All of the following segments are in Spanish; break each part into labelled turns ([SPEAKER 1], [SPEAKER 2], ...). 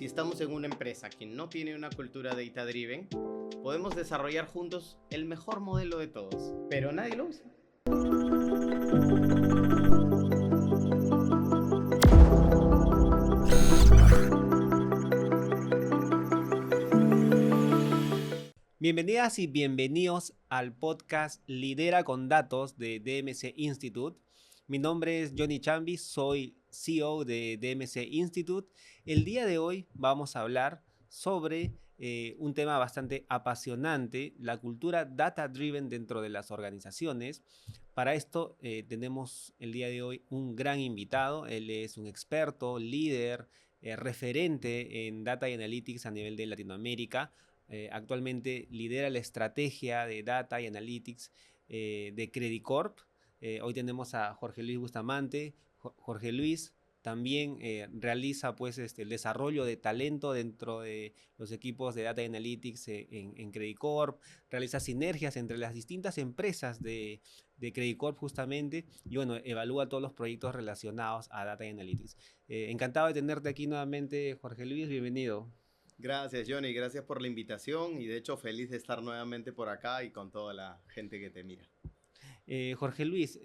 [SPEAKER 1] si estamos en una empresa que no tiene una cultura data driven, podemos desarrollar juntos el mejor modelo de todos, pero nadie lo usa.
[SPEAKER 2] Bienvenidas y bienvenidos al podcast Lidera con Datos de DMC Institute. Mi nombre es Johnny Chambi, soy CEO de DMC Institute. El día de hoy vamos a hablar sobre un tema bastante apasionante, la cultura data-driven dentro de las organizaciones. Para esto tenemos el día de hoy un gran invitado. Él es un experto, líder, referente en Data y Analytics a nivel de Latinoamérica. Actualmente lidera la estrategia de Data y Analytics de Credit Corp. Hoy tenemos a Jorge Luis Bustamante. Jorge Luis también realiza pues, el desarrollo de talento dentro de los equipos de Data y Analytics en Credit Corp. Realiza sinergias entre las distintas empresas de Credit Corp justamente. Y bueno, evalúa todos los proyectos relacionados a Data y Analytics. Encantado de tenerte aquí nuevamente, Jorge Luis. Bienvenido.
[SPEAKER 1] Gracias, Johnny, gracias por la invitación y de hecho feliz de estar nuevamente por acá y con toda la gente que te mira.
[SPEAKER 2] Jorge Luis,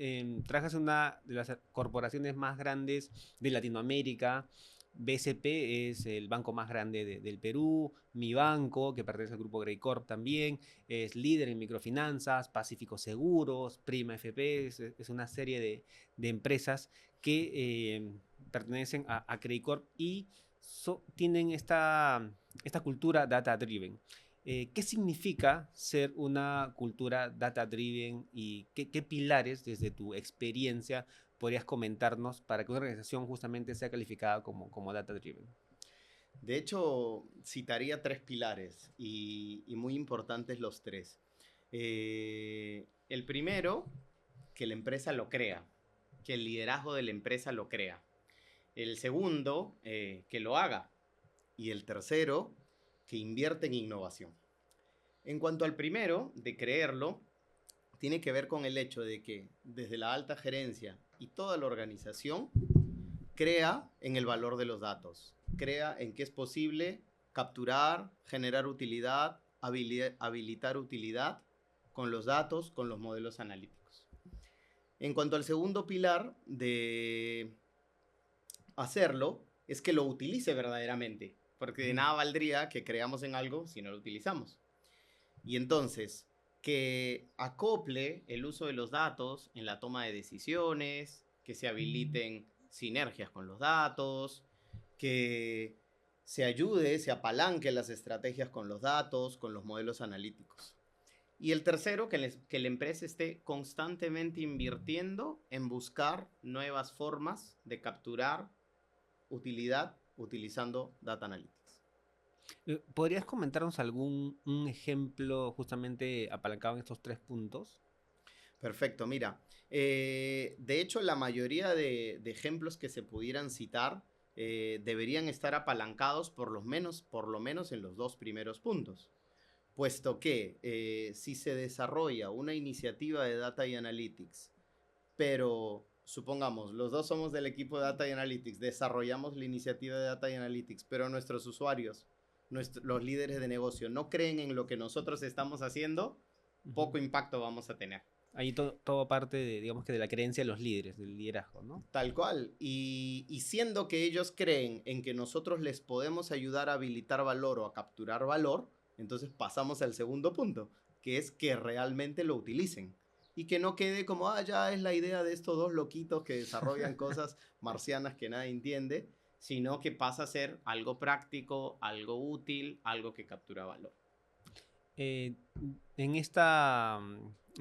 [SPEAKER 2] trabajas en una de las corporaciones más grandes de Latinoamérica. BCP es el banco más grande del Perú. Mi banco, que pertenece al grupo Grey Corp también, es líder en microfinanzas. Pacífico Seguros, Prima FP, es una serie de empresas que pertenecen a Grey Corp y tienen esta cultura data-driven. ¿Qué significa ser una cultura data-driven y qué pilares, desde tu experiencia, podrías comentarnos para que una organización justamente sea calificada como data-driven?
[SPEAKER 1] De hecho, citaría tres pilares y muy importantes los tres. El primero, que la empresa lo crea, que el liderazgo de la empresa lo crea. El segundo, que lo haga. Y el tercero, que invierte en innovación. En cuanto al primero, de creerlo, tiene que ver con el hecho de que desde la alta gerencia y toda la organización crea en el valor de los datos, crea en que es posible capturar, generar utilidad, habilitar utilidad con los datos, con los modelos analíticos. En cuanto al segundo pilar de hacerlo, es que lo utilice verdaderamente, porque de nada valdría que creamos en algo si no lo utilizamos. Y entonces, que acople el uso de los datos en la toma de decisiones, que se habiliten sinergias con los datos, que se ayude, se apalanque las estrategias con los datos, con los modelos analíticos. Y el tercero, que la empresa esté constantemente invirtiendo en buscar nuevas formas de capturar utilidad utilizando Data Analytics.
[SPEAKER 2] ¿Podrías comentarnos un ejemplo justamente apalancado en estos tres puntos?
[SPEAKER 1] Perfecto, mira, de hecho la mayoría de ejemplos que se pudieran citar deberían estar apalancados por lo menos en los dos primeros puntos, puesto que si se desarrolla una iniciativa de Data y Analytics, pero supongamos, los dos somos del equipo de Data y Analytics, desarrollamos la iniciativa de Data y Analytics, pero nuestros usuarios, los líderes de negocio no creen en lo que nosotros estamos haciendo, poco impacto vamos a tener.
[SPEAKER 2] Ahí todo parte de, digamos que de la creencia de los líderes, del liderazgo, ¿no?
[SPEAKER 1] Tal cual. Y siendo que ellos creen en que nosotros les podemos ayudar a habilitar valor o a capturar valor, entonces pasamos al segundo punto, que es que realmente lo utilicen. Y que no quede como, ya es la idea de estos dos loquitos que desarrollan cosas marcianas que nadie entiende, sino que pasa a ser algo práctico, algo útil, algo que captura valor.
[SPEAKER 2] En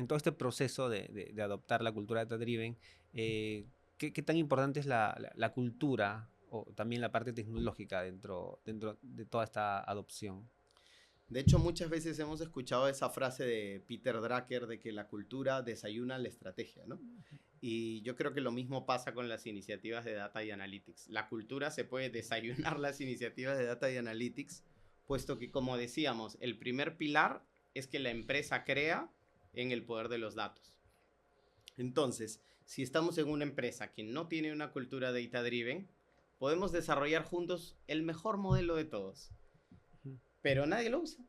[SPEAKER 2] todo este proceso de adoptar la cultura data-driven, ¿qué tan importante es la cultura o también la parte tecnológica dentro de toda esta adopción?
[SPEAKER 1] De hecho, muchas veces hemos escuchado esa frase de Peter Drucker de que la cultura desayuna la estrategia, ¿no? Y yo creo que lo mismo pasa con las iniciativas de Data y Analytics. La cultura se puede desayunar las iniciativas de Data y Analytics, puesto que, como decíamos, el primer pilar es que la empresa crea en el poder de los datos. Entonces, si estamos en una empresa que no tiene una cultura data-driven, podemos desarrollar juntos el mejor modelo de todos, pero nadie lo usa.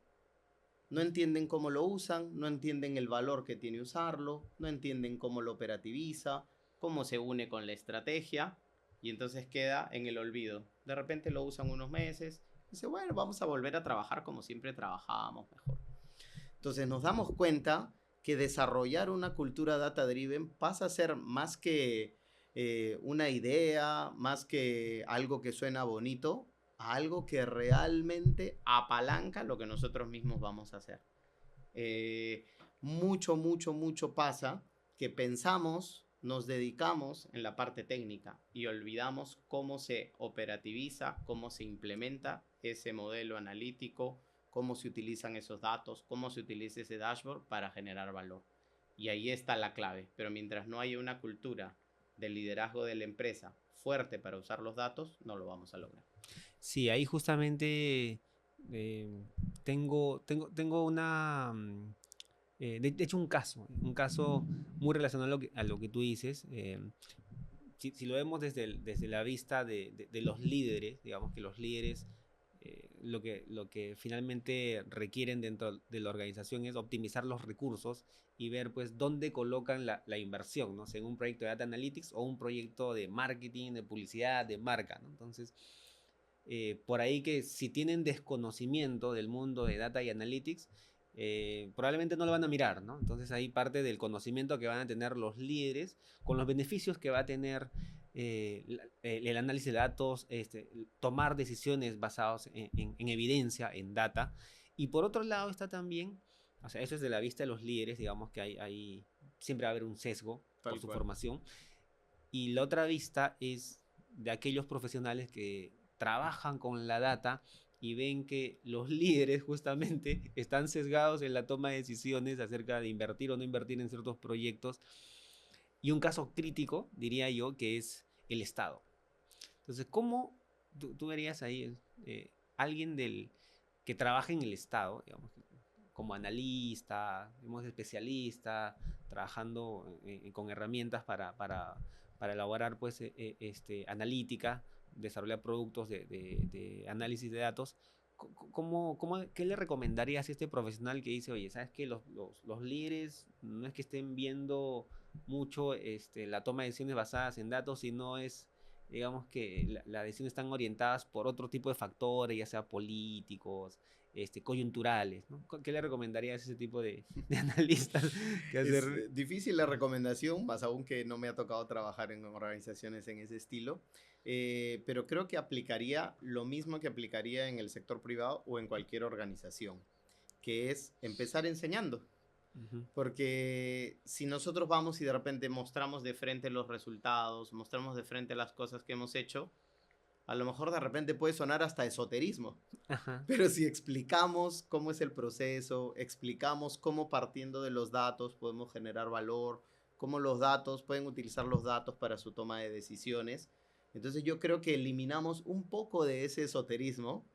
[SPEAKER 1] No entienden cómo lo usan, no entienden el valor que tiene usarlo, no entienden cómo lo operativiza, cómo se une con la estrategia, y entonces queda en el olvido. De repente lo usan unos meses, y dice, bueno, vamos a volver a trabajar como siempre trabajábamos mejor. Entonces nos damos cuenta que desarrollar una cultura data-driven pasa a ser más que una idea, más que algo que suena bonito, a algo que realmente apalanca lo que nosotros mismos vamos a hacer. Mucho pasa que pensamos, nos dedicamos en la parte técnica y olvidamos cómo se operativiza, cómo se implementa ese modelo analítico, cómo se utilizan esos datos, cómo se utiliza ese dashboard para generar valor. Y ahí está la clave. Pero mientras no haya una cultura de liderazgo de la empresa fuerte para usar los datos, no lo vamos a lograr.
[SPEAKER 2] Sí, ahí justamente tengo una... de hecho, un caso muy relacionado a lo que tú dices. Si lo vemos desde la vista de los líderes, digamos que los líderes lo que finalmente requieren dentro de la organización es optimizar los recursos y ver pues dónde colocan la inversión, ¿no? Según un proyecto de Data Analytics o un proyecto de marketing, de publicidad, de marca, ¿no? Entonces, por ahí que si tienen desconocimiento del mundo de Data y Analytics, probablemente no lo van a mirar, ¿no? Entonces ahí parte del conocimiento que van a tener los líderes con los beneficios que va a tener el análisis de datos, tomar decisiones basadas en evidencia, en data. Y por otro lado está también, o sea, eso es de la vista de los líderes, digamos que hay siempre va a haber un sesgo por su formación. Y la otra vista es de aquellos profesionales que trabajan con la data y ven que los líderes justamente están sesgados en la toma de decisiones acerca de invertir o no invertir en ciertos proyectos. Y un caso crítico, diría yo, que es el Estado. Entonces, ¿cómo tú verías ahí alguien que trabaja en el Estado, digamos, como analista, digamos, especialista, trabajando con herramientas para elaborar pues, analítica, desarrollar productos de análisis de datos? ¿Qué le recomendarías a este profesional que dice, oye, sabes que los líderes no es que estén viendo mucho la toma de decisiones basadas en datos, sino es, digamos que las decisiones están orientadas por otro tipo de factores, ya sea políticos, coyunturales, ¿no? ¿Qué le recomendarías a ese tipo de analistas? Que hacer?
[SPEAKER 1] Es difícil la recomendación, más aún que no me ha tocado trabajar en organizaciones en ese estilo, pero creo que aplicaría lo mismo que aplicaría en el sector privado o en cualquier organización, que es empezar enseñando. Porque si nosotros vamos y de repente mostramos de frente los resultados, mostramos de frente las cosas que hemos hecho, a lo mejor de repente puede sonar hasta esoterismo. Ajá. Pero si explicamos cómo es el proceso, explicamos cómo partiendo de los datos podemos generar valor, cómo los datos pueden utilizar los datos para su toma de decisiones, entonces yo creo que eliminamos un poco de ese esoterismo,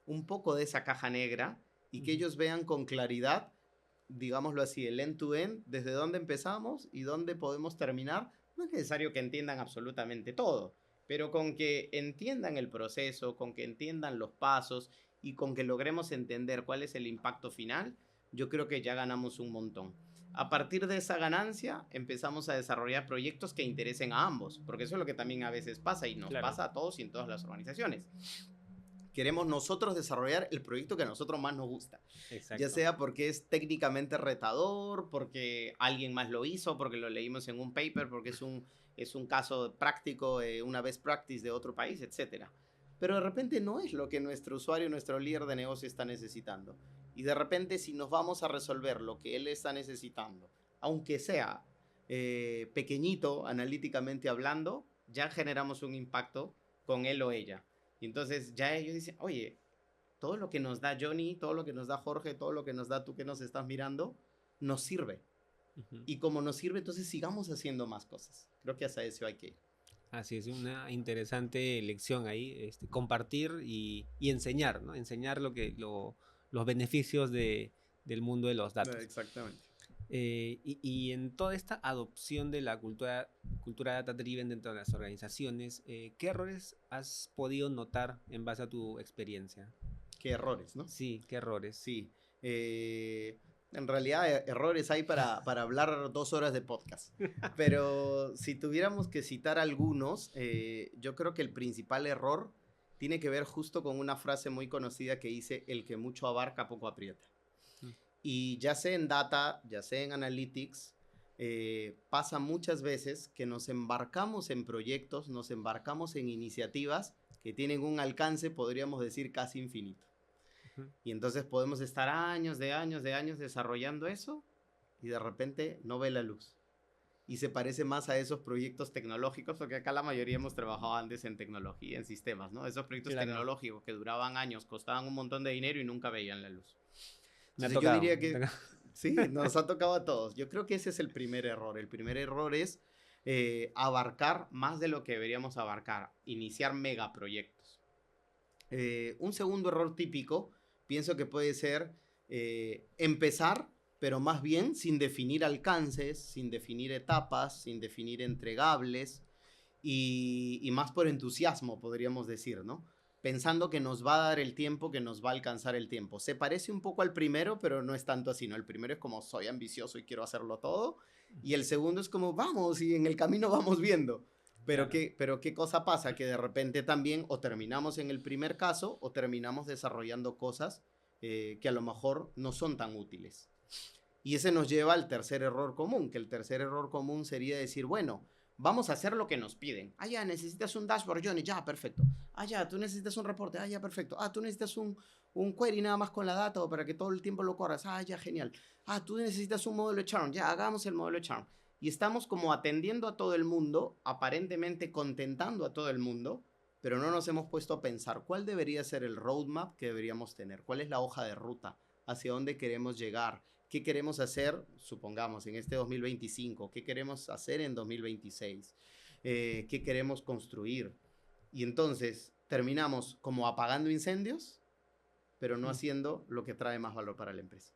[SPEAKER 1] un poco de esa caja negra y que ellos vean con claridad, digámoslo así, el end-to-end, desde dónde empezamos y dónde podemos terminar. No es necesario que entiendan absolutamente todo, pero con que entiendan el proceso, con que entiendan los pasos y con que logremos entender cuál es el impacto final, yo creo que ya ganamos un montón. A partir de esa ganancia empezamos a desarrollar proyectos que interesen a ambos, porque eso es lo que también a veces pasa y nos pasa a todos y en todas las organizaciones. Queremos nosotros desarrollar el proyecto que a nosotros más nos gusta. Exacto. Ya sea porque es técnicamente retador, porque alguien más lo hizo, porque lo leímos en un paper, porque es un caso práctico, una best practice de otro país, etc. Pero de repente no es lo que nuestro usuario, nuestro líder de negocio está necesitando. Y de repente si nos vamos a resolver lo que él está necesitando, aunque sea pequeñito, analíticamente hablando, ya generamos un impacto con él o ella. Y entonces ya ellos dicen, oye, todo lo que nos da Johnny, todo lo que nos da Jorge, todo lo que nos da tú que nos estás mirando, nos sirve. Y como nos sirve, entonces sigamos haciendo más cosas. Creo que hasta eso hay que ir.
[SPEAKER 2] Así es, una interesante lección ahí, compartir y enseñar, ¿no? Enseñar los beneficios del mundo de los datos.
[SPEAKER 1] Exactamente.
[SPEAKER 2] Y en toda esta adopción de la cultura data-driven dentro de las organizaciones, ¿qué errores has podido notar en base a tu experiencia?
[SPEAKER 1] Qué errores, ¿no?
[SPEAKER 2] Sí, ¿qué errores?
[SPEAKER 1] Sí. En realidad, errores hay para hablar 2 horas de podcast. Pero si tuviéramos que citar algunos, yo creo que el principal error tiene que ver justo con una frase muy conocida que dice: el que mucho abarca, poco aprieta.
[SPEAKER 2] Mm.
[SPEAKER 1] Y ya sea en data, ya sea en analytics, pasa muchas veces que nos embarcamos en proyectos, nos embarcamos en iniciativas que tienen un alcance, podríamos decir, casi infinito.
[SPEAKER 2] Ujú.
[SPEAKER 1] Y entonces podemos estar años de años de años desarrollando eso y de repente no ve la luz. Y se parece más a esos proyectos tecnológicos, porque acá la mayoría hemos trabajado antes en tecnología, en sistemas, ¿no? Esos proyectos
[SPEAKER 2] Claro,
[SPEAKER 1] tecnológicos que duraban años, costaban un montón de dinero y nunca veían la luz.
[SPEAKER 2] me ha
[SPEAKER 1] Entonces yo
[SPEAKER 2] tocado.
[SPEAKER 1] diría que sí, nos ha tocado a todos. Yo creo que ese es el primer error. El primer error es abarcar más de lo que deberíamos abarcar, iniciar megaproyectos. Un segundo error típico, pienso que puede ser empezar, pero más bien sin definir alcances, sin definir etapas, sin definir entregables y más por entusiasmo, podríamos decir, ¿no? Pensando que nos va a dar el tiempo, que nos va a alcanzar el tiempo. Se parece un poco al primero, pero no es tanto así, ¿no? El primero es como soy ambicioso y quiero hacerlo todo, y el segundo es como vamos y en el camino vamos viendo.
[SPEAKER 2] Claro.
[SPEAKER 1] Pero ¿qué cosa pasa? Que de repente también o terminamos en el primer caso o terminamos desarrollando cosas que a lo mejor no son tan útiles. Y ese nos lleva al tercer error común, que el tercer error común sería decir, bueno, vamos a hacer lo que nos piden. Ah, ya, necesitas un dashboard, Johnny, ya, perfecto. Ah, ya, tú necesitas un reporte, ah, ya, perfecto. Ah, tú necesitas un query nada más con la data o para que todo el tiempo lo corras. Ah, ya, genial. Ah, tú necesitas un modelo de charm, ya, hagamos el modelo de charm. Y estamos como atendiendo a todo el mundo, aparentemente contentando a todo el mundo, pero no nos hemos puesto a pensar cuál debería ser el roadmap que deberíamos tener, cuál es la hoja de ruta, hacia dónde queremos llegar, qué queremos hacer, supongamos, en este 2025, qué queremos hacer en 2026, qué queremos construir. Y entonces terminamos como apagando incendios, pero no
[SPEAKER 2] Mm.
[SPEAKER 1] haciendo lo que trae más valor para la empresa.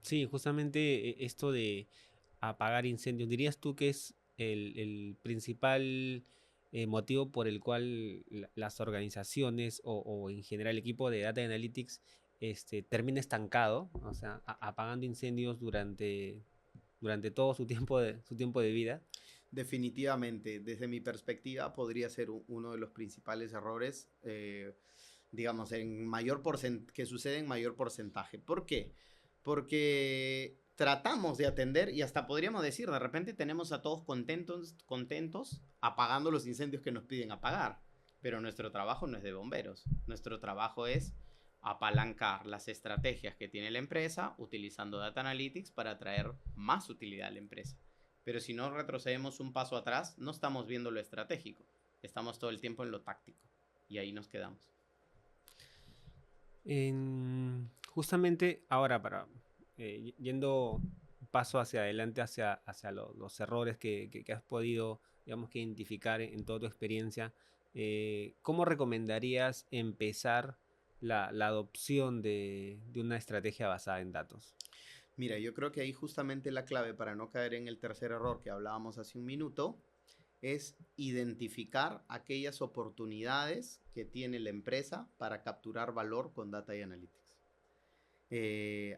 [SPEAKER 2] Sí, justamente esto de apagar incendios, ¿dirías tú que es el principal motivo por el cual las organizaciones o en general el equipo de Data Analytics termina estancado, o sea, apagando incendios durante todo su tiempo de vida?
[SPEAKER 1] Definitivamente, desde mi perspectiva, podría ser uno de los principales errores, digamos, que sucede en mayor porcentaje. ¿Por qué? Porque tratamos de atender y hasta podríamos decir, de repente tenemos a todos contentos apagando los incendios que nos piden apagar, pero nuestro trabajo no es de bomberos, nuestro trabajo es apalancar las estrategias que tiene la empresa utilizando Data Analytics para traer más utilidad a la empresa. Pero si no retrocedemos un paso atrás, no estamos viendo lo estratégico, estamos todo el tiempo en lo táctico y ahí nos quedamos.
[SPEAKER 2] Justamente ahora, yendo un paso hacia adelante, hacia los errores que has podido, digamos, que identificar en toda tu experiencia, ¿cómo recomendarías empezar la adopción de una estrategia basada en datos?
[SPEAKER 1] Mira, yo creo que ahí justamente la clave para no caer en el tercer error que hablábamos hace un minuto es identificar aquellas oportunidades que tiene la empresa para capturar valor con Data y Analytics.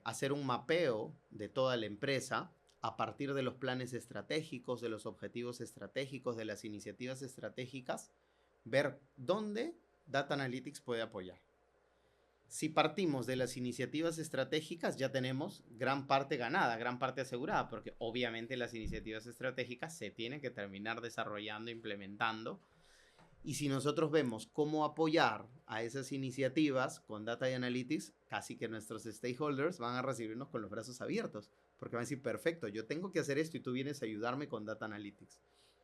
[SPEAKER 1] Hacer un mapeo de toda la empresa a partir de los planes estratégicos, de los objetivos estratégicos, de las iniciativas estratégicas, ver dónde Data Analytics puede apoyar. Si partimos de las iniciativas estratégicas, ya tenemos gran parte ganada, gran parte asegurada, porque obviamente las iniciativas estratégicas se tienen que terminar desarrollando, implementando. Y si nosotros vemos cómo apoyar a esas iniciativas con Data y Analytics, casi que nuestros stakeholders van a recibirnos con los brazos abiertos, porque van a decir, perfecto, yo tengo que hacer esto y tú vienes a ayudarme con Data Analytics.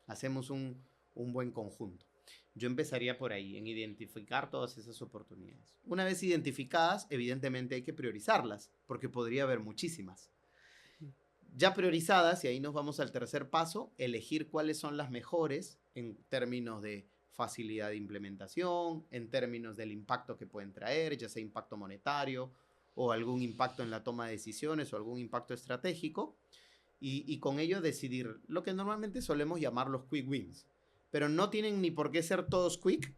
[SPEAKER 1] Hacemos un buen conjunto. Yo empezaría por ahí, en identificar todas esas oportunidades. Una vez identificadas, evidentemente hay que priorizarlas, porque podría haber muchísimas. Ya priorizadas, y ahí nos vamos al tercer paso, elegir cuáles son las mejores en términos de facilidad de implementación, en términos del impacto que pueden traer, ya sea impacto monetario o algún impacto en la toma de decisiones o algún impacto estratégico. y con ello decidir lo que normalmente solemos llamar los quick wins. Pero no tienen ni por qué ser todos quick,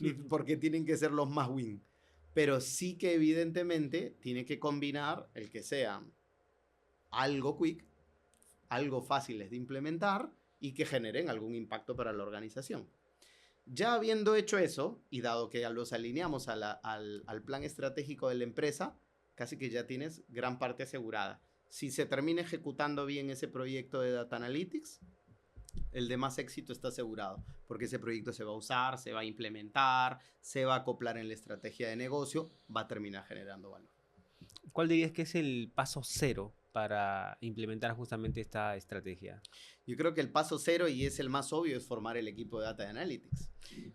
[SPEAKER 1] ni por qué tienen que ser los más win. Pero sí que evidentemente tiene que combinar el que sean algo quick, algo fáciles de implementar y que generen algún impacto para la organización. Ya habiendo hecho eso, y dado que los alineamos al plan estratégico de la empresa, casi que ya tienes gran parte asegurada. Si se termina ejecutando bien ese proyecto de Data Analytics, el de más éxito está asegurado, porque ese proyecto se va a usar, se va a implementar, se va a acoplar en la estrategia de negocio, va a terminar generando valor.
[SPEAKER 2] ¿Cuál dirías que es el paso cero para implementar justamente esta estrategia?
[SPEAKER 1] Yo creo que el paso cero, y es el más obvio, es formar el equipo de Data Analytics.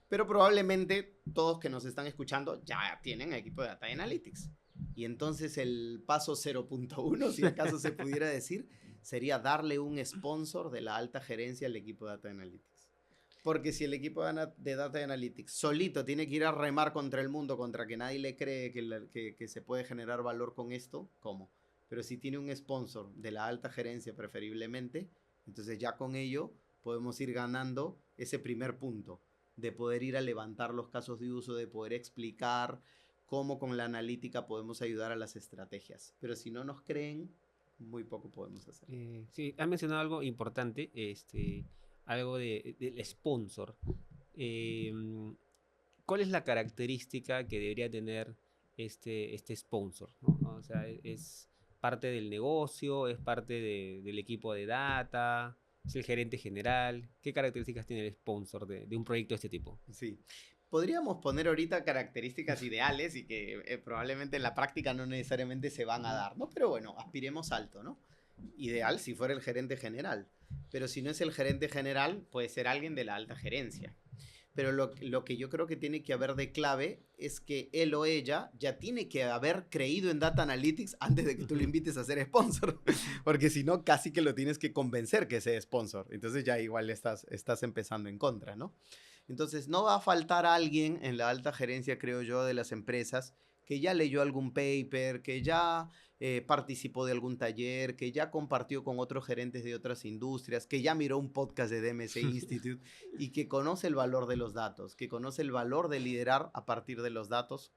[SPEAKER 1] Pero probablemente todos que nos están escuchando ya tienen equipo de Data Analytics. Y entonces el paso 0.1, si acaso se pudiera decir, sería darle un sponsor de la alta gerencia al equipo de Data Analytics. Porque si el equipo de Data Analytics solito tiene que ir a remar contra el mundo, contra que nadie le cree que se puede generar valor con esto, ¿cómo? Pero si tiene un sponsor de la alta gerencia preferiblemente, entonces ya con ello podemos ir ganando ese primer punto de poder ir a levantar los casos de uso, de poder explicar cómo con la analítica podemos ayudar a las estrategias. Pero si no nos creen, muy poco podemos hacer.
[SPEAKER 2] Sí, has mencionado algo importante, algo del sponsor. ¿Cuál es la característica que debería tener este sponsor, ¿no? O sea, ¿es parte del negocio? ¿Es parte del equipo de data? ¿Es el gerente general? ¿Qué características tiene el sponsor de un proyecto de este tipo?
[SPEAKER 1] Sí. Podríamos poner ahorita características ideales y que probablemente en la práctica no necesariamente se van a dar, ¿no? Pero bueno, aspiremos alto, ¿no? Ideal si fuera el gerente general. Pero si no es el gerente general, puede ser alguien de la alta gerencia. Pero lo que yo creo que tiene que haber de clave es que él o ella ya tiene que haber creído en Data Analytics antes de que tú le invites a ser sponsor. Porque si no, casi que lo tienes que convencer que sea sponsor. Entonces ya igual estás empezando en contra, ¿no? Entonces no va a faltar alguien en la alta gerencia, creo yo, de las empresas que ya leyó algún paper, que ya participó de algún taller, que ya compartió con otros gerentes de otras industrias, que ya miró un podcast de DMC Institute y que conoce el valor de los datos, que conoce el valor de liderar a partir de los datos,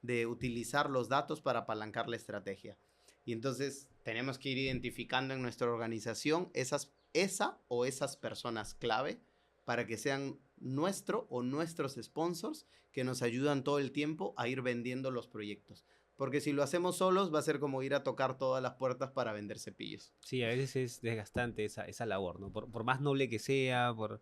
[SPEAKER 1] de utilizar los datos para apalancar la estrategia. Y entonces tenemos que ir identificando en nuestra organización esa o esas personas clave para que sean nuestro o nuestros sponsors que nos ayudan todo el tiempo a ir vendiendo los proyectos. Porque si lo hacemos solos va a ser como ir a tocar todas las puertas para vender cepillos.
[SPEAKER 2] Sí, a veces es desgastante esa labor, ¿no? Por más noble que sea, por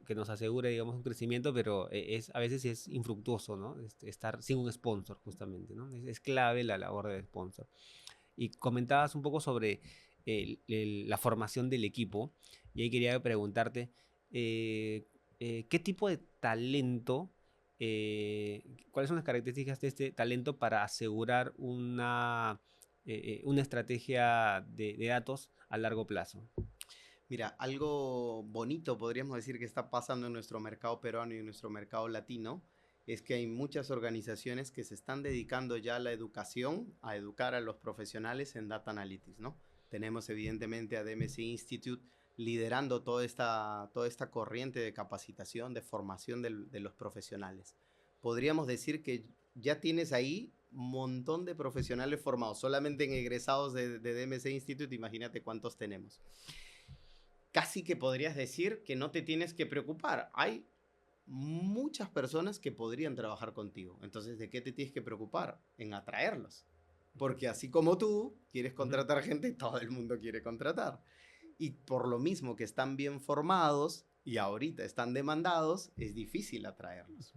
[SPEAKER 2] que nos asegure, digamos, un crecimiento, pero a veces es infructuoso, ¿no? Estar sin un sponsor, justamente, ¿no? Es clave la labor del sponsor. Y comentabas un poco sobre la formación del equipo, y ahí quería preguntarte, ¿qué tipo de talento, cuáles son las características de este talento para asegurar una estrategia de datos a largo plazo?
[SPEAKER 1] Mira, algo bonito podríamos decir que está pasando en nuestro mercado peruano y en nuestro mercado latino es que hay muchas organizaciones que se están dedicando ya a la educación, a educar a los profesionales en Data Analytics, ¿no? Tenemos evidentemente a DMC Institute liderando toda esta corriente de capacitación, de formación de los profesionales. Podríamos decir que ya tienes ahí un montón de profesionales formados, solamente en egresados de DMC Institute, imagínate cuántos tenemos. Casi que podrías decir que no te tienes que preocupar. Hay muchas personas que podrían trabajar contigo. Entonces, ¿de qué te tienes que preocupar? En atraerlos. Porque así como tú quieres contratar gente, todo el mundo quiere contratar. Y por lo mismo que están bien formados y ahorita están demandados, es difícil atraerlos.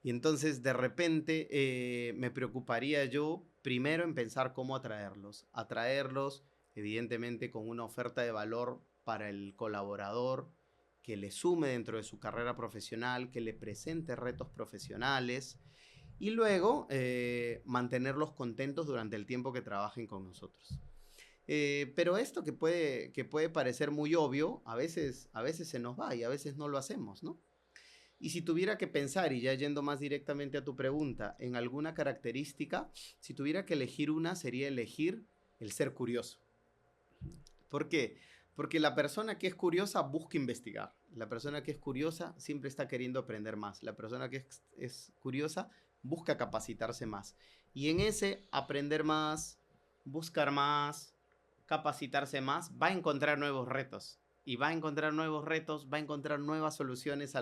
[SPEAKER 1] Y entonces, de repente, me preocuparía yo primero en pensar cómo atraerlos. Atraerlos, evidentemente, con una oferta de valor para el colaborador, que le sume dentro de su carrera profesional, que le presente retos profesionales y luego mantenerlos contentos durante el tiempo que trabajen con nosotros. Pero esto que puede parecer muy obvio, a veces se nos va y a veces no lo hacemos, ¿no? Y si tuviera que pensar, y ya yendo más directamente a tu pregunta, en alguna característica, si tuviera que elegir una, sería elegir el ser curioso. ¿Por qué? Porque la persona que es curiosa busca investigar. La persona que es curiosa siempre está queriendo aprender más. La persona que es curiosa busca capacitarse más. Y en ese aprender más, buscar más, capacitarse más, va a encontrar nuevos retos. Y va a encontrar nuevos retos, va a encontrar nuevas soluciones a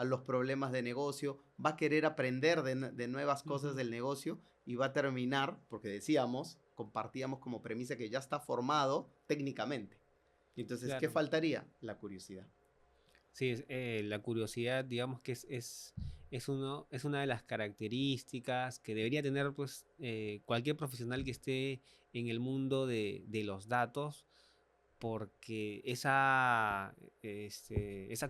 [SPEAKER 1] los problemas de negocio, va a querer aprender de nuevas cosas del negocio y va a terminar, porque decíamos, compartíamos como premisa que ya está formado técnicamente. Entonces, ¿qué
[SPEAKER 2] Claro.
[SPEAKER 1] faltaría? La curiosidad.
[SPEAKER 2] Sí, la curiosidad, digamos que es una de las características que debería tener pues, cualquier profesional que esté en el mundo de los datos, porque esa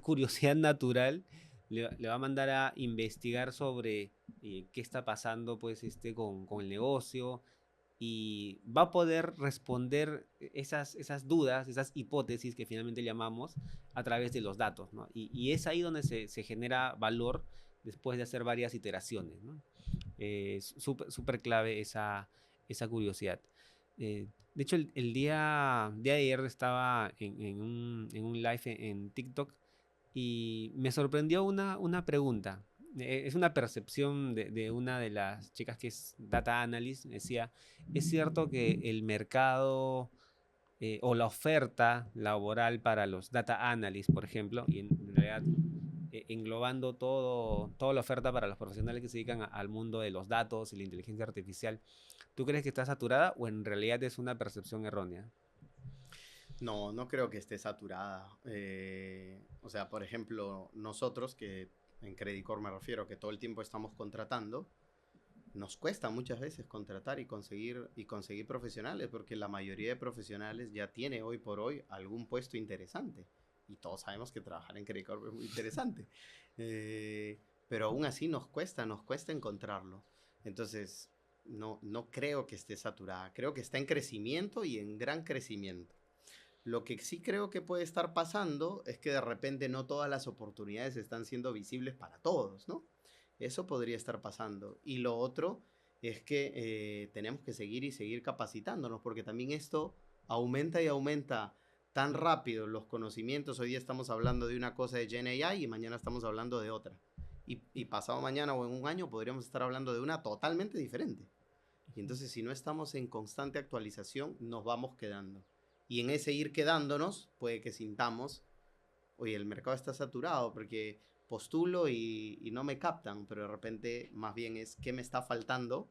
[SPEAKER 2] curiosidad natural le va a mandar a investigar sobre qué está pasando pues, con el negocio, y va a poder responder esas dudas, esas hipótesis que finalmente llamamos a través de los datos, ¿no? Y es ahí donde se genera valor después de hacer varias iteraciones, ¿no? Es súper clave esa curiosidad. De hecho, el día de ayer estaba en un live en TikTok y me sorprendió una pregunta. Es una percepción de una de las chicas que es data analyst. Decía, ¿es cierto que el mercado o la oferta laboral para los data analysts, por ejemplo, y en realidad englobando toda la oferta para los profesionales que se dedican al mundo de los datos y la inteligencia artificial, ¿tú crees que está saturada o en realidad es una percepción errónea?
[SPEAKER 1] No, no creo que esté saturada. O sea, por ejemplo, nosotros que en Credit Corp me refiero que todo el tiempo estamos contratando, nos cuesta muchas veces contratar y conseguir profesionales, porque la mayoría de profesionales ya tiene hoy por hoy algún puesto interesante. Y todos sabemos que trabajar en Credit Corp es muy interesante. Pero aún así nos cuesta encontrarlo. Entonces, no creo que esté saturada. Creo que está en crecimiento y en gran crecimiento. Lo que sí creo que puede estar pasando es que de repente no todas las oportunidades están siendo visibles para todos, ¿no? Eso podría estar pasando. Y lo otro es que tenemos que seguir y seguir capacitándonos, porque también esto aumenta y aumenta tan rápido los conocimientos. Hoy día estamos hablando de una cosa de Gen AI y mañana estamos hablando de otra. Y pasado mañana o en un año podríamos estar hablando de una totalmente diferente. Y entonces si no estamos en constante actualización, nos vamos quedando. Y en ese ir quedándonos, puede que sintamos, oye, el mercado está saturado porque postulo y no me captan, pero de repente más bien es qué me está faltando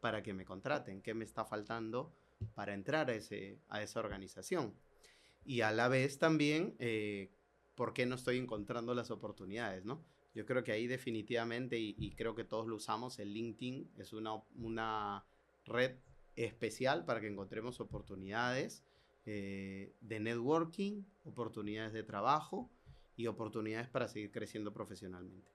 [SPEAKER 1] para que me contraten, qué me está faltando para entrar a esa organización. Y a la vez también, por qué no estoy encontrando las oportunidades, ¿no? Yo creo que ahí definitivamente, y creo que todos lo usamos, el LinkedIn es una red especial para que encontremos oportunidades de networking, oportunidades de trabajo y oportunidades para seguir creciendo profesionalmente.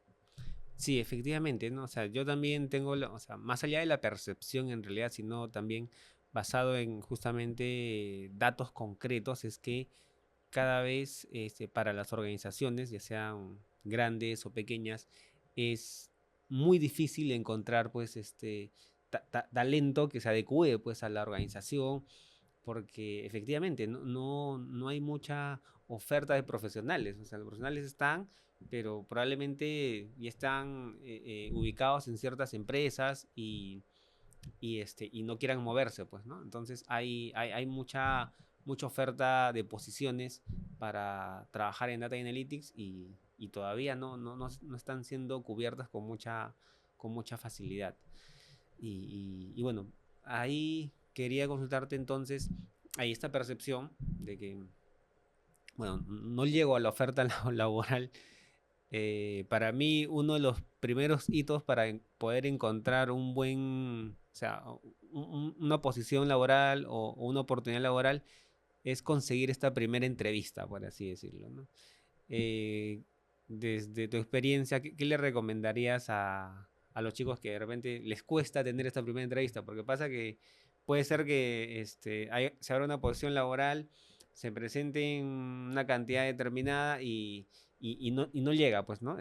[SPEAKER 2] Sí, efectivamente, ¿no? O sea, yo también tengo, o sea, más allá de la percepción en realidad, sino también basado en justamente datos concretos, es que cada vez para las organizaciones, ya sean grandes o pequeñas, es muy difícil encontrar pues talento que se adecue pues a la organización, porque efectivamente no hay mucha oferta de profesionales. O sea, los profesionales están, pero probablemente ya están ubicados en ciertas empresas y no quieran moverse, pues, ¿no? Entonces hay mucha oferta de posiciones para trabajar en Data Analytics y todavía no están siendo cubiertas con mucha facilidad. Y bueno, ahí quería consultarte entonces, hay esta percepción de que, bueno, no llego a la oferta laboral. Para mí, uno de los primeros hitos para poder encontrar o sea, una posición laboral o una oportunidad laboral es conseguir esta primera entrevista, por así decirlo, ¿no? Eh, Desde tu experiencia, ¿qué le recomendarías a los chicos que de repente les cuesta tener esta primera entrevista? Porque pasa que puede ser que se abra una posición laboral, se presenten una cantidad determinada y no llega, pues, ¿no?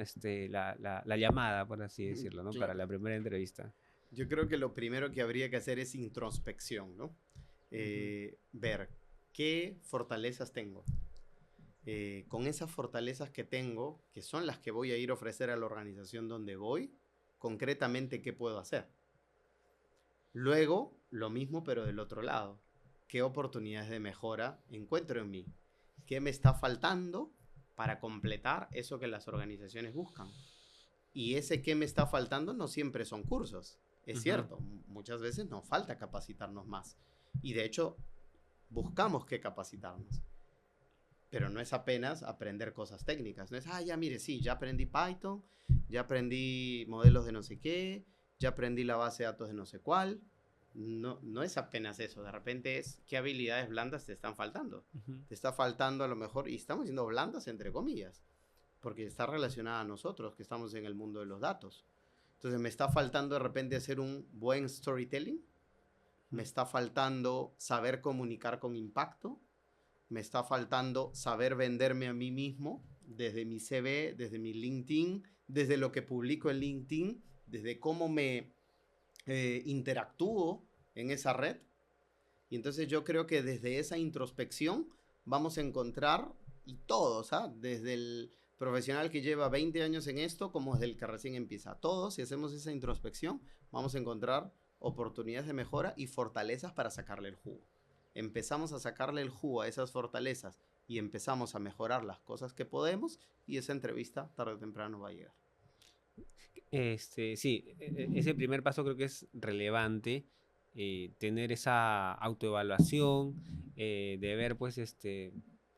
[SPEAKER 2] La llamada, por así decirlo, ¿no? Para
[SPEAKER 1] Claro.
[SPEAKER 2] la primera entrevista.
[SPEAKER 1] Yo creo que lo primero que habría que hacer es introspección, ¿no?
[SPEAKER 2] Ujú.
[SPEAKER 1] Ver. ¿qué fortalezas tengo? Con esas fortalezas que tengo, que son las que voy a ir a ofrecer a la organización donde voy, concretamente, ¿qué puedo hacer? Luego, lo mismo, pero del otro lado. ¿Qué oportunidades de mejora encuentro en mí? ¿Qué me está faltando para completar eso que las organizaciones buscan? Y ese que me está faltando no siempre son cursos. Es cierto, muchas veces nos falta capacitarnos más. Y de hecho, buscamos que capacitarnos. Pero no es apenas aprender cosas técnicas. No es, ya mire, sí, ya aprendí Python, ya aprendí modelos de no sé qué, ya aprendí la base de datos de no sé cuál. No, no es apenas eso. De repente es qué habilidades blandas te están faltando. Te está faltando a lo mejor, y estamos diciendo blandas entre comillas, porque está relacionada a nosotros que estamos en el mundo de los datos. Entonces me está faltando de repente hacer un buen storytelling, me está faltando saber comunicar con impacto, me está faltando saber venderme a mí mismo desde mi CV, desde mi LinkedIn, desde lo que publico en LinkedIn, desde cómo me interactúo en esa red. Y entonces yo creo que desde esa introspección vamos a encontrar, y todos, desde el profesional que lleva 20 años en esto, como desde el que recién empieza. Todos, si hacemos esa introspección, vamos a encontrar oportunidades de mejora y fortalezas para sacarle el jugo. Empezamos a sacarle el jugo a esas fortalezas y empezamos a mejorar las cosas que podemos, y esa entrevista tarde o temprano va a llegar.
[SPEAKER 2] Sí, ese primer paso creo que es relevante, tener esa autoevaluación, de ver pues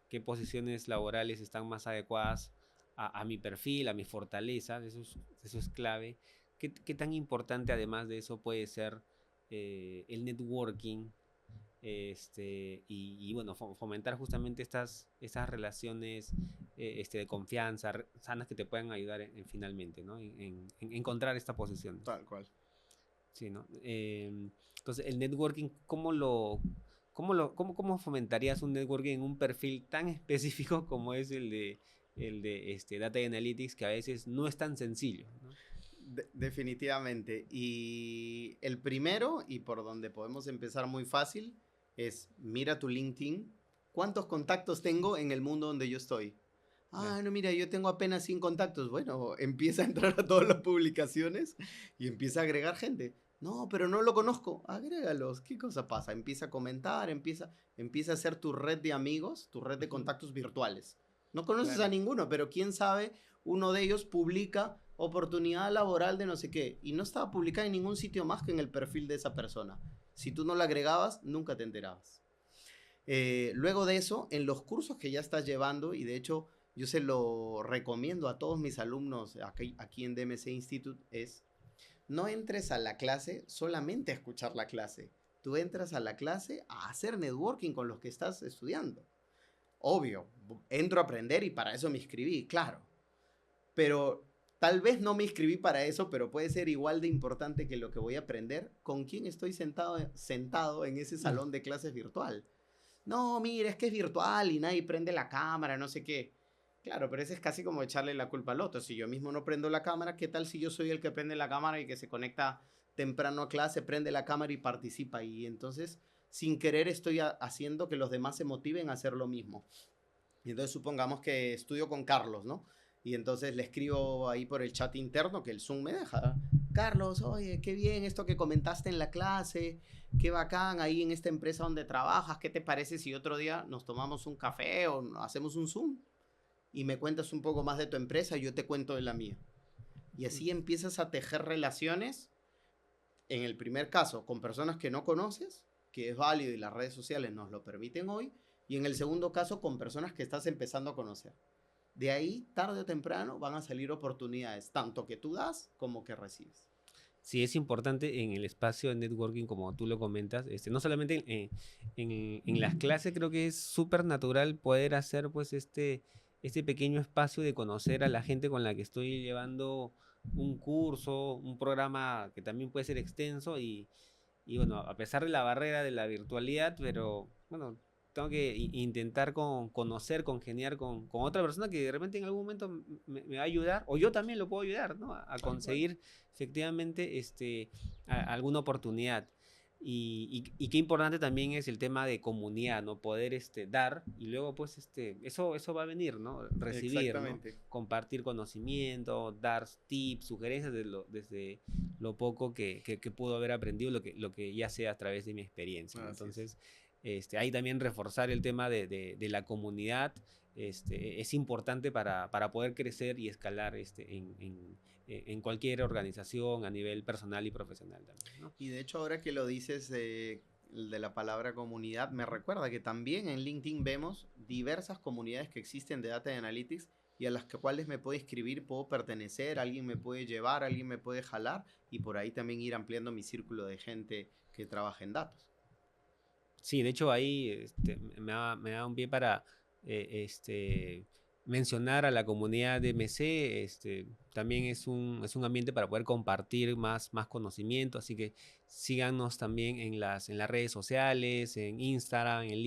[SPEAKER 2] qué posiciones laborales están más adecuadas a mi perfil, a mis fortalezas, eso es clave. ¿Qué tan importante además de eso puede ser el networking? Y bueno, fomentar justamente estas relaciones de confianza sanas que te puedan ayudar finalmente, ¿no? En encontrar esta posición.
[SPEAKER 1] Tal cual.
[SPEAKER 2] Sí, ¿no? Entonces, el networking, ¿cómo fomentarías un networking en un perfil tan específico como es el de Data Analytics, que a veces no es tan sencillo, ¿no?
[SPEAKER 1] Definitivamente. Y el primero, y por donde podemos empezar muy fácil, es mira tu LinkedIn. ¿Cuántos contactos tengo en el mundo donde yo estoy? No, mira, yo tengo apenas 100 contactos. Bueno, empieza a entrar a todas las publicaciones y empieza a agregar gente. No, pero no lo conozco. Agrégalos. ¿Qué cosa pasa? Empieza a comentar, empieza a hacer tu red de amigos, tu red de contactos virtuales. No conoces a ninguno, pero quién sabe, uno de ellos publica oportunidad laboral de no sé qué y no estaba publicada en ningún sitio más que en el perfil de esa persona. Si tú no la agregabas, nunca te enterabas. Luego de eso, en los cursos que ya estás llevando, y de hecho yo se lo recomiendo a todos mis alumnos aquí en DMC Institute, es no entres a la clase solamente a escuchar la clase. Tú entras a la clase a hacer networking con los que estás estudiando. Obvio, entro a aprender y para eso me inscribí, claro. Pero tal vez no me inscribí para eso, pero puede ser igual de importante que lo que voy a aprender con quién estoy sentado en ese salón de clases virtual. No, mira, es que es virtual y nadie prende la cámara, no sé qué. Claro, pero ese es casi como echarle la culpa al otro. Si yo mismo no prendo la cámara, ¿qué tal si yo soy el que prende la cámara y que se conecta temprano a clase, prende la cámara y participa? Y entonces, sin querer, estoy haciendo que los demás se motiven a hacer lo mismo. Y entonces supongamos que estudio con Carlos, ¿no? Y entonces le escribo ahí por el chat interno que el Zoom me deja. Carlos, oye, qué bien esto que comentaste en la clase, qué bacán ahí en esta empresa donde trabajas, ¿qué te parece si otro día nos tomamos un café o hacemos un Zoom? Y me cuentas un poco más de tu empresa y yo te cuento de la mía. Y así empiezas a tejer relaciones, en el primer caso, con personas que no conoces, que es válido y las redes sociales nos lo permiten hoy, y en el segundo caso, con personas que estás empezando a conocer. De ahí, tarde o temprano, van a salir oportunidades, tanto que tú das como que recibes.
[SPEAKER 2] Sí, es importante en el espacio de networking, como tú lo comentas, no solamente en las clases, creo que es súper natural poder hacer pues este pequeño espacio de conocer a la gente con la que estoy llevando un curso, un programa que también puede ser extenso y bueno, a pesar de la barrera de la virtualidad, pero bueno, tengo que intentar conocer, congeniar con otra persona que de repente en algún momento me va a ayudar, o yo también lo puedo ayudar, ¿no? A conseguir efectivamente alguna oportunidad. Y qué importante también es el tema de comunidad, ¿no? Poder dar y luego pues eso va a venir, ¿no? Recibir, ¿no?
[SPEAKER 1] Exactamente.
[SPEAKER 2] Compartir conocimiento, dar tips, sugerencias desde lo poco que pudo haber aprendido, lo que ya sea a través de mi experiencia, ¿no?
[SPEAKER 1] Así es.
[SPEAKER 2] Entonces, ahí también reforzar el tema de la comunidad es importante para poder crecer y escalar en cualquier organización a nivel personal y profesional también, ¿no?
[SPEAKER 1] Y de hecho, ahora que lo dices de la palabra comunidad, me recuerda que también en LinkedIn vemos diversas comunidades que existen de Data Analytics y a las cuales me puedo inscribir, puedo pertenecer, alguien me puede llevar, alguien me puede jalar y por ahí también ir ampliando mi círculo de gente que trabaja en datos.
[SPEAKER 2] Sí, de hecho ahí me da un pie para mencionar a la comunidad de MC. También es un ambiente para poder compartir más conocimiento, así que síganos también en las redes sociales, en Instagram, en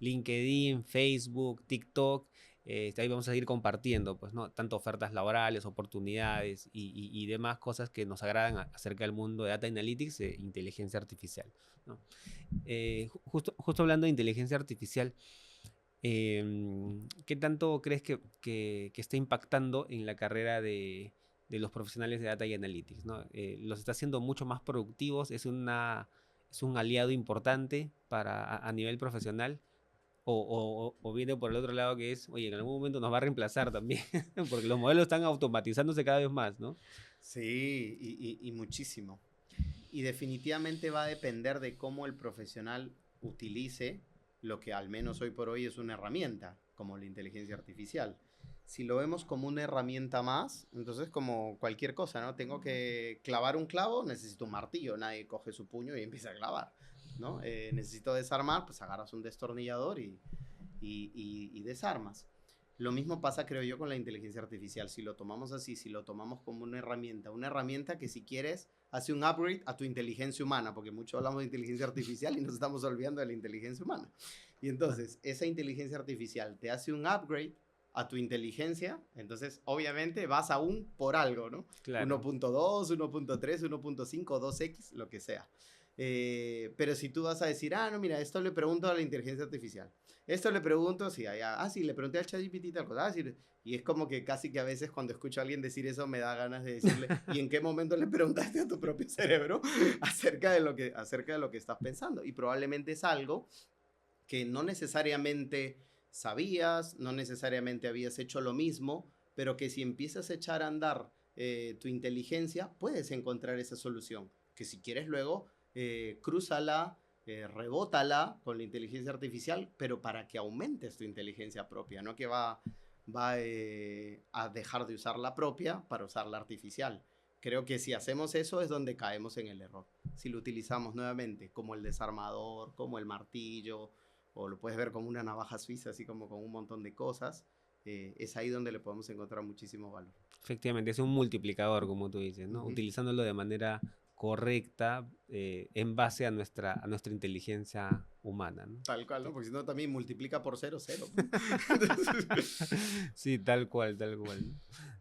[SPEAKER 2] LinkedIn, Facebook, TikTok. Ahí vamos a seguir compartiendo, pues, ¿no? Tanto ofertas laborales, oportunidades y demás cosas que nos agradan acerca del mundo de Data Analytics e inteligencia artificial, ¿no? Justo hablando de inteligencia artificial, ¿qué tanto crees que está impactando en la carrera de los profesionales de Data y Analytics, ¿no? Los está haciendo mucho más productivos, es un aliado importante a nivel profesional, o viene por el otro lado que es, oye, en algún momento nos va a reemplazar también, porque los modelos están automatizándose cada vez más, ¿no?
[SPEAKER 1] Sí, y muchísimo. Y definitivamente va a depender de cómo el profesional utilice lo que al menos hoy por hoy es una herramienta, como la inteligencia artificial. Si lo vemos como una herramienta más, entonces como cualquier cosa, ¿no? Tengo que clavar un clavo, necesito un martillo, nadie coge su puño y empieza a clavar, ¿no? Necesito desarmar, pues agarras un destornillador y desarmas. Lo mismo pasa, creo yo, con la inteligencia artificial. Si lo tomamos así, si lo tomamos como una herramienta que si quieres hace un upgrade a tu inteligencia humana, porque mucho hablamos de inteligencia artificial y nos estamos olvidando de la inteligencia humana. Y entonces, esa inteligencia artificial te hace un upgrade a tu inteligencia, entonces obviamente vas aún por algo, ¿no?
[SPEAKER 2] Claro.
[SPEAKER 1] 1.2, 1.3, 1.5, 2x, lo que sea. Pero si tú vas a decir, no, mira, esto le pregunto a la inteligencia artificial. Esto le pregunto, sí, sí, le pregunté al ChatGPT tal cosa, sí, y es como que casi que a veces cuando escucho a alguien decir eso me da ganas de decirle, ¿y en qué momento le preguntaste a tu propio cerebro acerca de lo que estás pensando? Y probablemente es algo que no necesariamente sabías, no necesariamente habías hecho lo mismo, pero que si empiezas a echar a andar tu inteligencia, puedes encontrar esa solución. Que si quieres luego, crúzala, rebótala con la inteligencia artificial, pero para que aumentes tu inteligencia propia, no que va a dejar de usar la propia para usar la artificial. Creo que si hacemos eso es donde caemos en el error. Si lo utilizamos nuevamente como el desarmador, como el martillo, o lo puedes ver como una navaja suiza, así como con un montón de cosas, es ahí donde le podemos encontrar muchísimo valor.
[SPEAKER 2] Efectivamente, es un multiplicador, como tú dices, ¿no?
[SPEAKER 1] Ujú.
[SPEAKER 2] Utilizándolo de manera correcta, en base a nuestra inteligencia humana, ¿no?
[SPEAKER 1] Tal cual, ¿no? Porque si no también multiplica por cero, cero. Entonces,
[SPEAKER 2] Sí, tal cual, tal cual,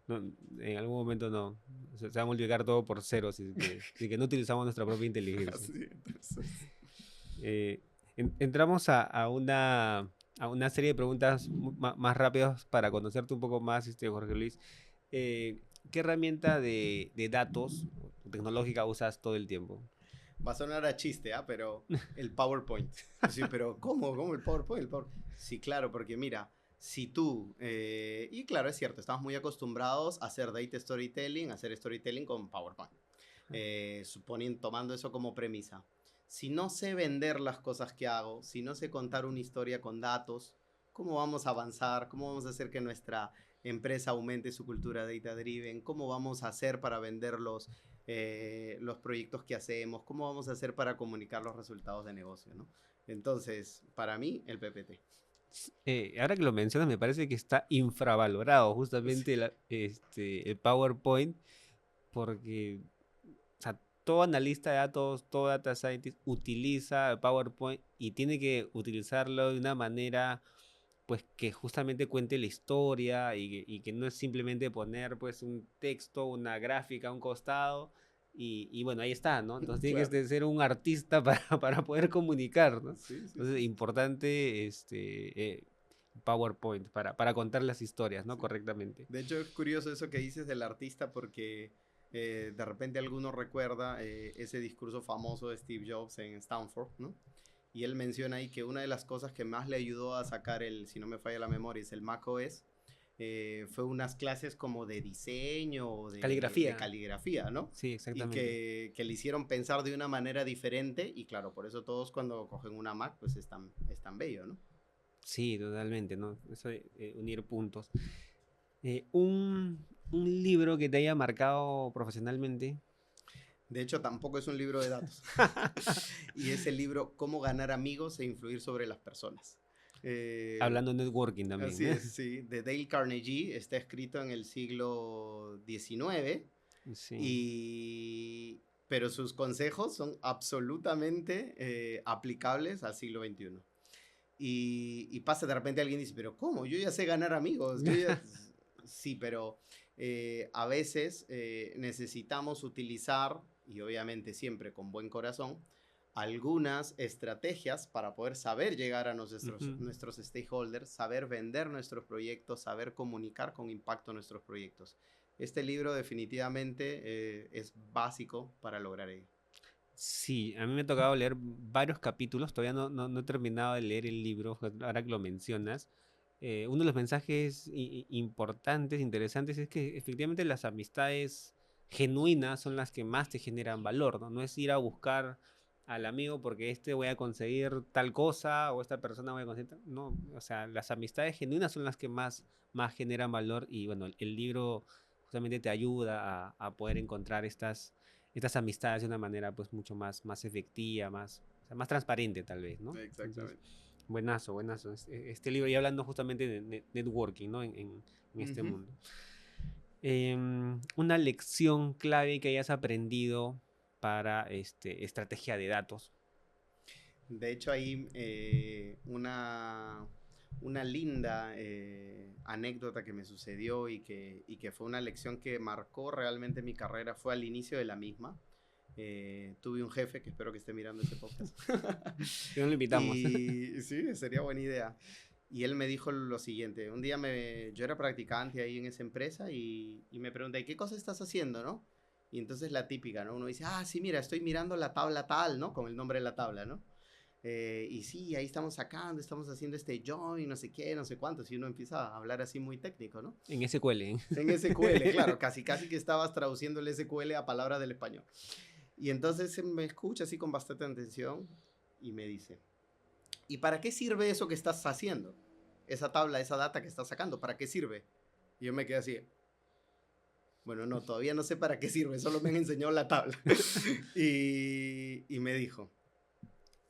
[SPEAKER 2] ¿no? En algún momento no. Se va a multiplicar todo por cero si que no utilizamos nuestra propia inteligencia.
[SPEAKER 1] así, entonces.
[SPEAKER 2] Eh, entramos a una serie de preguntas más rápidas para conocerte un poco más, Jorge Luis. ¿Qué herramienta de datos tecnológica usas todo el tiempo?
[SPEAKER 1] Va a sonar a chiste, ¿ah? Pero el PowerPoint. Sí, pero ¿cómo? ¿Cómo el PowerPoint? Sí, claro, porque mira, si tú, y claro, es cierto, estamos muy acostumbrados a hacer data storytelling, a hacer storytelling con PowerPoint, tomando eso como premisa. Si no sé vender las cosas que hago, si no sé contar una historia con datos, ¿cómo vamos a avanzar? ¿Cómo vamos a hacer que nuestra empresa aumente su cultura data driven? ¿Cómo vamos a hacer para vender los proyectos que hacemos? ¿Cómo vamos a hacer para comunicar los resultados de negocio, ¿no? Entonces, para mí, el PPT.
[SPEAKER 2] Ahora que lo mencionas, me parece que está infravalorado
[SPEAKER 1] Sí.
[SPEAKER 2] justamente el PowerPoint, porque, o sea, todo analista de datos, todo data scientist utiliza PowerPoint y tiene que utilizarlo de una manera, pues, que justamente cuente la historia y que no es simplemente poner, pues, un texto, una gráfica a un costado Y bueno, ahí está, ¿no? Entonces tiene
[SPEAKER 1] Claro.
[SPEAKER 2] que ser un artista para poder comunicar, ¿no?
[SPEAKER 1] Sí, sí,
[SPEAKER 2] Entonces,
[SPEAKER 1] sí.
[SPEAKER 2] importante PowerPoint para contar las historias, ¿no?
[SPEAKER 1] Sí.
[SPEAKER 2] Correctamente.
[SPEAKER 1] De hecho, es curioso eso que dices del artista porque de repente alguno recuerda ese discurso famoso de Steve Jobs en Stanford, ¿no? Y él menciona ahí que una de las cosas que más le ayudó a sacar si no me falla la memoria, es el macOS, fue unas clases como de diseño o de
[SPEAKER 2] Caligrafía.
[SPEAKER 1] caligrafía, ¿no?
[SPEAKER 2] Sí,
[SPEAKER 1] Y
[SPEAKER 2] exactamente.
[SPEAKER 1] que le hicieron pensar de una manera diferente y claro, por eso todos cuando cogen una Mac, pues es tan bello, ¿no?
[SPEAKER 2] Sí, totalmente, ¿no? Eso de unir puntos. Un libro que te haya marcado profesionalmente.
[SPEAKER 1] De hecho, tampoco es un libro de datos. Y es el libro Cómo ganar amigos e influir sobre las personas. Eh,
[SPEAKER 2] Hablando de networking también.
[SPEAKER 1] Así es, sí. De Dale Carnegie. Está escrito en el siglo XIX.
[SPEAKER 2] Sí.
[SPEAKER 1] Pero sus consejos son absolutamente aplicables al siglo XXI. Y pasa de repente alguien dice, pero ¿cómo? Yo ya sé ganar amigos. Sí, pero a veces necesitamos utilizar, y obviamente siempre con buen corazón, algunas estrategias para poder saber llegar a
[SPEAKER 2] Ujú.
[SPEAKER 1] nuestros stakeholders, saber vender nuestros proyectos, saber comunicar con impacto nuestros proyectos. Este libro definitivamente es básico para lograr ello.
[SPEAKER 2] Sí, a mí me ha tocado leer varios capítulos, todavía no he terminado de leer el libro, ahora que lo mencionas. Uno de los mensajes importantes, interesantes, es que efectivamente las amistades genuinas son las que más te generan valor, ¿no? No es ir a buscar al amigo porque voy a conseguir tal cosa o esta persona voy a conseguir no, o sea, las amistades genuinas son las que más generan valor y bueno, el libro justamente te ayuda a poder encontrar estas amistades de una manera pues mucho más efectiva, o sea, más transparente tal vez, ¿no? Entonces,
[SPEAKER 1] Exactamente.
[SPEAKER 2] buenazo, buenazo. Este libro y hablando justamente de networking, ¿no? En este
[SPEAKER 1] Ujú.
[SPEAKER 2] mundo. Una lección clave que hayas aprendido para estrategia de datos.
[SPEAKER 1] De hecho, hay una linda anécdota que me sucedió y que fue una lección que marcó realmente mi carrera, fue al inicio de la misma. Tuve un jefe que espero que esté mirando ese podcast.
[SPEAKER 2] Que no lo invitamos.
[SPEAKER 1] Y sí, sería buena idea. Y él me dijo lo siguiente, un día yo era practicante ahí en esa empresa y me pregunté, ¿y qué cosa estás haciendo, no? Y entonces la típica, ¿no? Uno dice, ah, sí, mira, estoy mirando la tabla tal, ¿no? Con el nombre de la tabla, ¿no? Y sí, ahí estamos sacando, estamos haciendo este join, no sé qué, no sé cuánto. Si uno empieza a hablar así muy técnico, ¿no?
[SPEAKER 2] En SQL. ¿Eh?
[SPEAKER 1] En SQL, claro, casi casi que estabas traduciendo el SQL a palabras del español. Y entonces me escucha así con bastante atención y me dice, ¿y para qué sirve eso que estás haciendo? Esa tabla, esa data que estás sacando, ¿para qué sirve? Y yo me quedé así, bueno, no, todavía no sé para qué sirve, solo me han enseñado la tabla. Y me dijo,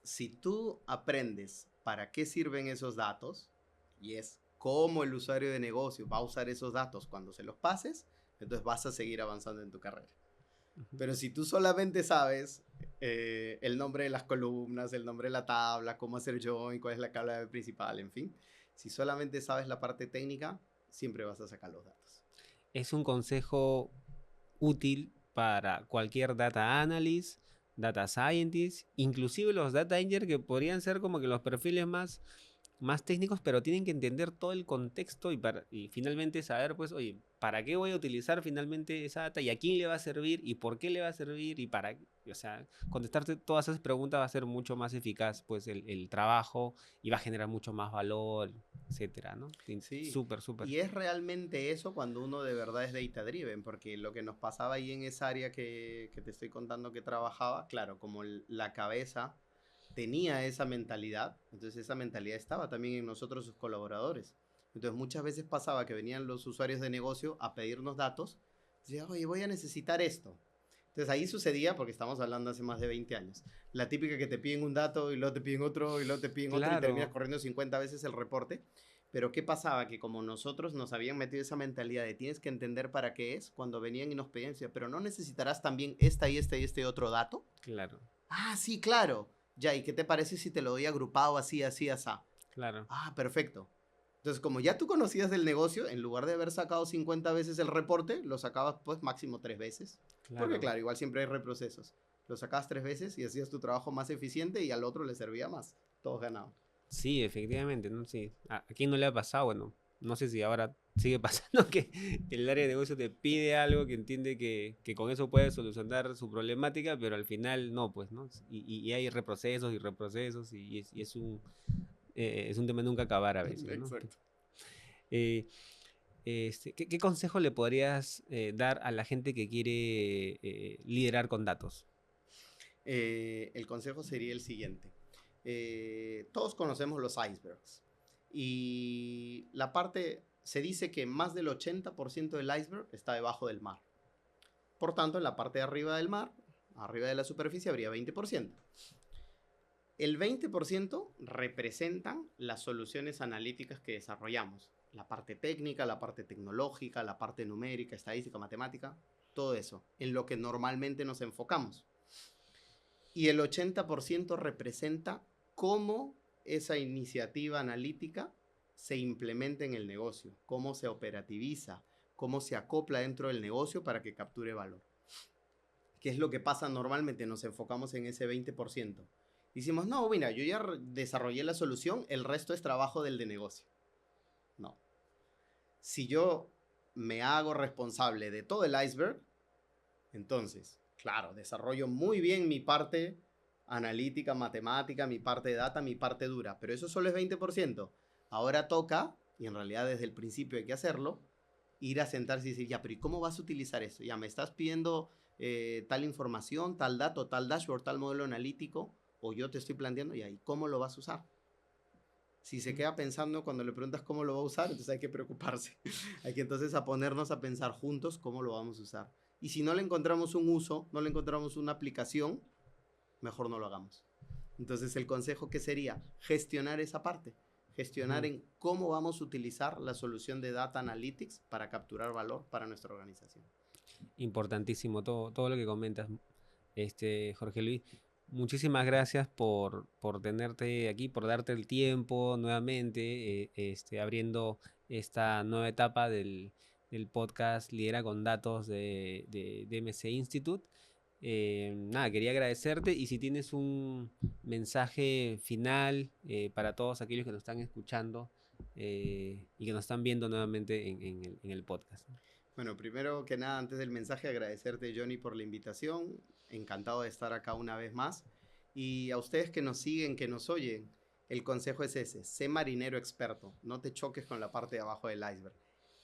[SPEAKER 1] si tú aprendes para qué sirven esos datos, y es cómo el usuario de negocio va a usar esos datos cuando se los pases, entonces vas a seguir avanzando en tu carrera. Pero si tú solamente sabes el nombre de las columnas, el nombre de la tabla, cómo hacer join, cuál es la clave principal, en fin, si solamente sabes la parte técnica, siempre vas a sacar los datos.
[SPEAKER 2] Es un consejo útil para cualquier data analyst, data scientist, inclusive los data engineers que podrían ser como que los perfiles más técnicos, pero tienen que entender todo el contexto y finalmente saber, pues, oye, ¿para qué voy a utilizar finalmente esa data y a quién le va a servir y por qué le va a servir y o sea, contestarte todas esas preguntas va a ser mucho más eficaz, pues, el trabajo y va a generar mucho más valor, etcétera, ¿no?
[SPEAKER 1] Sí,
[SPEAKER 2] Súper, súper.
[SPEAKER 1] y es realmente eso cuando uno de verdad es data driven, porque lo que nos pasaba ahí en esa área que te estoy contando que trabajaba, claro, como la cabeza tenía esa mentalidad, entonces esa mentalidad estaba también en nosotros, sus colaboradores. Entonces muchas veces pasaba que venían los usuarios de negocio a pedirnos datos, decían, oye, voy a necesitar esto. Entonces ahí sucedía, porque estamos hablando hace más de 20 años, la típica que te piden un dato y luego te piden otro y luego te piden otro y terminas
[SPEAKER 2] Claro,
[SPEAKER 1] corriendo 50 veces el reporte. Pero ¿qué pasaba? Que como nosotros nos habían metido esa mentalidad de tienes que entender para qué es, cuando venían y nos pedían, decía, pero no necesitarás también esta y este otro dato.
[SPEAKER 2] claro,
[SPEAKER 1] Ah, sí, claro. Ya, ¿y qué te parece si te lo doy agrupado así, así, así?
[SPEAKER 2] claro.
[SPEAKER 1] Ah, perfecto. Entonces, como ya tú conocías del negocio, en lugar de haber sacado 50 veces el reporte, lo sacabas pues máximo 3 veces. Porque claro, igual siempre hay reprocesos. Lo sacabas 3 veces y hacías tu trabajo más eficiente y al otro le servía más. Todos ganaban.
[SPEAKER 2] Sí, efectivamente, ¿no? Sí. ¿A quién no le ha pasado? Bueno, no sé si ahora sigue pasando que el área de negocio te pide algo que entiende que con eso puede solucionar su problemática, pero al final no, pues, ¿no? Y hay reprocesos y reprocesos y es un tema de nunca acabar a veces, ¿no?
[SPEAKER 1] Exacto.
[SPEAKER 2] ¿Qué consejo le podrías dar a la gente que quiere liderar con datos?
[SPEAKER 1] El consejo sería el siguiente. Todos conocemos los icebergs y se dice que más del 80% del iceberg está debajo del mar. Por tanto, en la parte de arriba del mar, arriba de la superficie, habría 20%. El 20% representan las soluciones analíticas que desarrollamos. La parte técnica, la parte tecnológica, la parte numérica, estadística, matemática, todo eso, en lo que normalmente nos enfocamos. Y el 80% representa cómo esa iniciativa analítica se implementa en el negocio, cómo se operativiza, cómo se acopla dentro del negocio para que capture valor. ¿Qué es lo que pasa normalmente? Nos enfocamos en ese 20%. Decimos, no, mira, yo ya desarrollé la solución, el resto es trabajo del de negocio. No. Si yo me hago responsable de todo el iceberg, entonces, claro, desarrollo muy bien mi parte analítica, matemática, mi parte de data, mi parte dura, pero eso solo es 20%. Ahora toca, y en realidad desde el principio hay que hacerlo, ir a sentarse y decir, ya, pero ¿y cómo vas a utilizar eso? Ya me estás pidiendo tal información, tal dato, tal dashboard, tal modelo analítico, o yo te estoy planteando, ¿y cómo lo vas a usar? Si se queda pensando cuando le preguntas cómo lo va a usar, entonces hay que preocuparse. Hay que entonces a ponernos a pensar juntos cómo lo vamos a usar. Y si no le encontramos un uso, no le encontramos una aplicación, mejor no lo hagamos. Entonces el consejo que sería gestionar esa parte, gestionar en cómo vamos a utilizar la solución de Data Analytics para capturar valor para nuestra organización.
[SPEAKER 2] Importantísimo todo lo que comentas, Jorge Luis. Muchísimas gracias por tenerte aquí, por darte el tiempo nuevamente, abriendo esta nueva etapa del podcast Lidera con Datos de DMC Institute. Nada, quería agradecerte y si tienes un mensaje final para todos aquellos que nos están escuchando y que nos están viendo nuevamente en el podcast.
[SPEAKER 1] Bueno, primero que nada, antes del mensaje, agradecerte, Johnny, por la invitación. Encantado de estar acá una vez más. Y a ustedes que nos siguen, que nos oyen, el consejo es ese: sé marinero experto, no te choques con la parte de abajo del iceberg.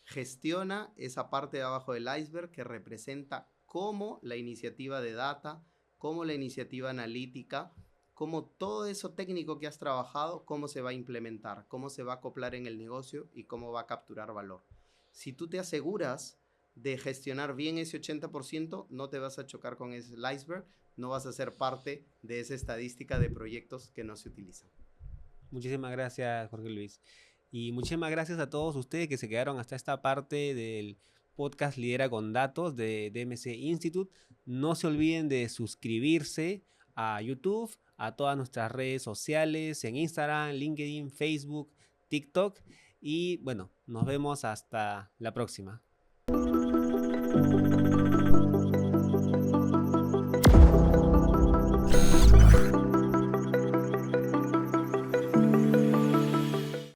[SPEAKER 1] Gestiona esa parte de abajo del iceberg que representa cómo la iniciativa de data, cómo la iniciativa analítica, cómo todo eso técnico que has trabajado, cómo se va a implementar, cómo se va a acoplar en el negocio y cómo va a capturar valor. Si tú te aseguras de gestionar bien ese 80%, no te vas a chocar con ese iceberg, no vas a ser parte de esa estadística de proyectos que no se utilizan.
[SPEAKER 2] Muchísimas gracias, Jorge Luis. Y muchísimas gracias a todos ustedes que se quedaron hasta esta parte del podcast Lidera con Datos de DMC Institute. No se olviden de suscribirse a YouTube, a todas nuestras redes sociales, en Instagram, LinkedIn, Facebook, TikTok. Y bueno, nos vemos hasta la próxima.